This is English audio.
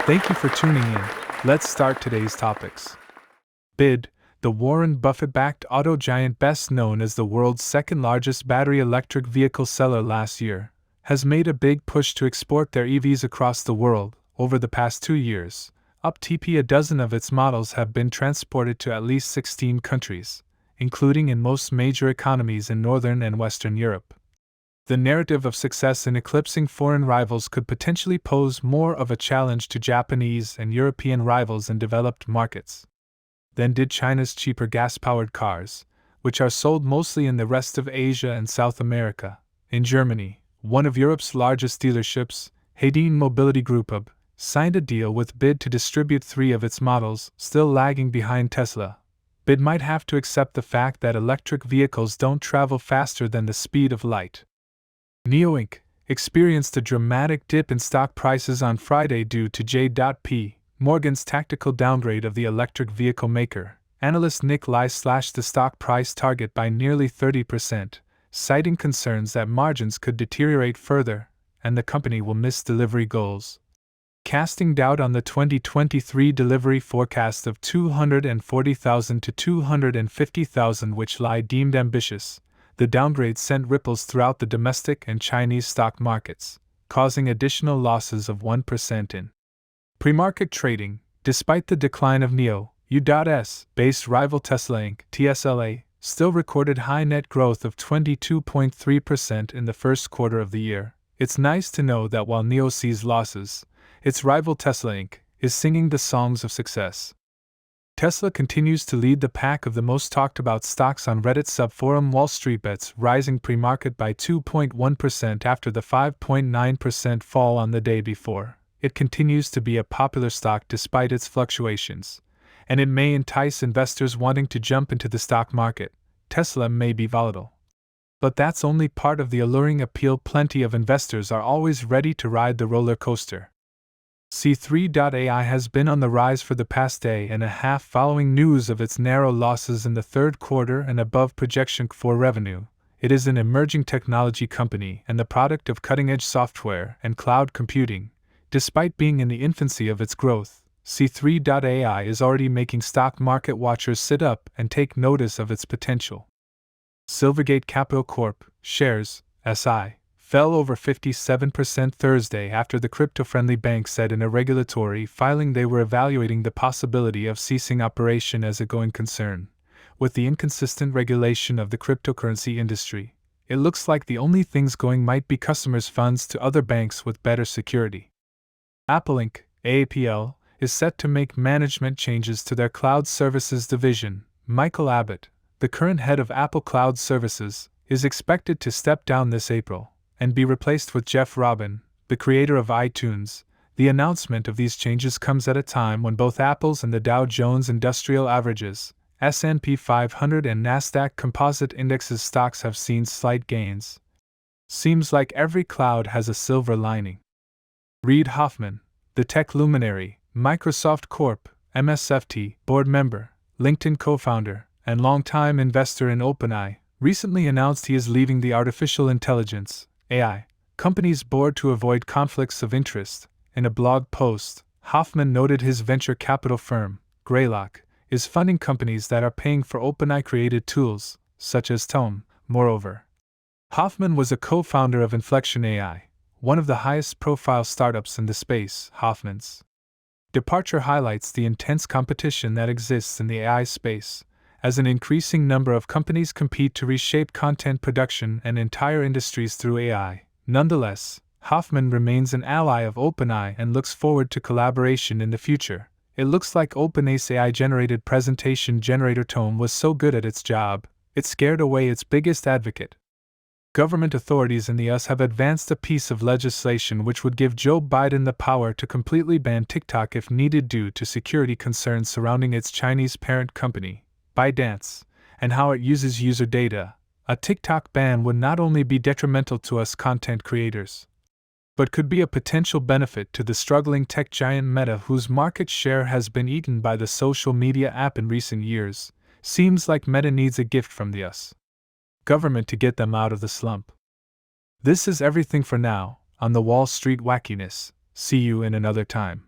Thank you for tuning in. Let's start today's topics. BYD, the Warren Buffett-backed auto giant best known as the world's second-largest battery electric vehicle seller last year, has made a big push to export their EVs across the world. Over the past 2 years, up to a dozen of its models have been transported to at least 16 countries, including in most major economies in Northern and Western Europe. The narrative of success in eclipsing foreign rivals could potentially pose more of a challenge to Japanese and European rivals in developed markets than did China's cheaper gas-powered cars, which are sold mostly in the rest of Asia and South America. In Germany, one of Europe's largest dealerships, Hayden Mobility Group UB, signed a deal with BYD to distribute 3 of its models, still lagging behind Tesla. BYD might have to accept the fact that electric vehicles don't travel faster than the speed of light. NIO Inc. experienced a dramatic dip in stock prices on Friday due to J.P. Morgan's tactical downgrade of the electric vehicle maker. Analyst Nick Lai slashed the stock price target by nearly 30%, citing concerns that margins could deteriorate further and the company will miss delivery goals. Casting doubt on the 2023 delivery forecast of 240,000 to 250,000, which Lai deemed ambitious, the downgrade sent ripples throughout the domestic and Chinese stock markets, causing additional losses of 1% in pre-market trading. Despite the decline of NIO, U.S.-based rival Tesla Inc. TSLA still recorded high net growth of 22.3% in the first quarter of the year. It's nice to know that while NIO sees losses, its rival Tesla Inc. is singing the songs of success. Tesla continues to lead the pack of the most talked about stocks on Reddit subforum Wall Street Bets, rising pre-market by 2.1% after the 5.9% fall on the day before. It continues to be a popular stock despite its fluctuations, and it may entice investors wanting to jump into the stock market. Tesla may be volatile, but that's only part of the alluring appeal. Plenty of investors are always ready to ride the roller coaster. C3.ai has been on the rise for the past day and a half following news of its narrow losses in the third quarter and above projection for revenue. It is an emerging technology company and the product of cutting-edge software and cloud computing. Despite being in the infancy of its growth, C3.ai is already making stock market watchers sit up and take notice of its potential. Silvergate Capital Corp. shares, SI, fell over 57% Thursday after the crypto-friendly bank said in a regulatory filing they were evaluating the possibility of ceasing operation as a going concern. With the inconsistent regulation of the cryptocurrency industry, it looks like the only things going might be customers' funds to other banks with better security. Apple Inc. AAPL is set to make management changes to their cloud services division. Michael Abbott, the current head of Apple Cloud Services, is expected to step down this April and be replaced with Jeff Robin, the creator of iTunes. The announcement of these changes comes at a time when both Apple's and the Dow Jones Industrial Averages, S&P 500 and Nasdaq Composite Indexes stocks have seen slight gains. Seems like every cloud has a silver lining. Reid Hoffman, the tech luminary, Microsoft Corp., MSFT, board member, LinkedIn co-founder, and longtime investor in Openai, recently announced he is leaving the artificial intelligence, AI, company's board to avoid conflicts of interest. In a blog post, Hoffman noted his venture capital firm, Greylock, is funding companies that are paying for OpenAI-created tools, such as Tome. Moreover, Hoffman was a co-founder of Inflection AI, one of the highest-profile startups in the space. Hoffman's departure highlights the intense competition that exists in the AI space, as an increasing number of companies compete to reshape content production and entire industries through AI. Nonetheless, Hoffman remains an ally of OpenAI and looks forward to collaboration in the future. It looks like OpenAI's AI-generated presentation generator Tome was so good at its job, it scared away its biggest advocate. Government authorities in the US have advanced a piece of legislation which would give Joe Biden the power to completely ban TikTok if needed due to security concerns surrounding its Chinese parent company, ByteDance, and how it uses user data. A TikTok ban would not only be detrimental to us content creators, but could be a potential benefit to the struggling tech giant Meta, whose market share has been eaten by the social media app in recent years. Seems like Meta needs a gift from the US government to get them out of the slump. This is everything for now on the Wall Street wackiness. See you in another time.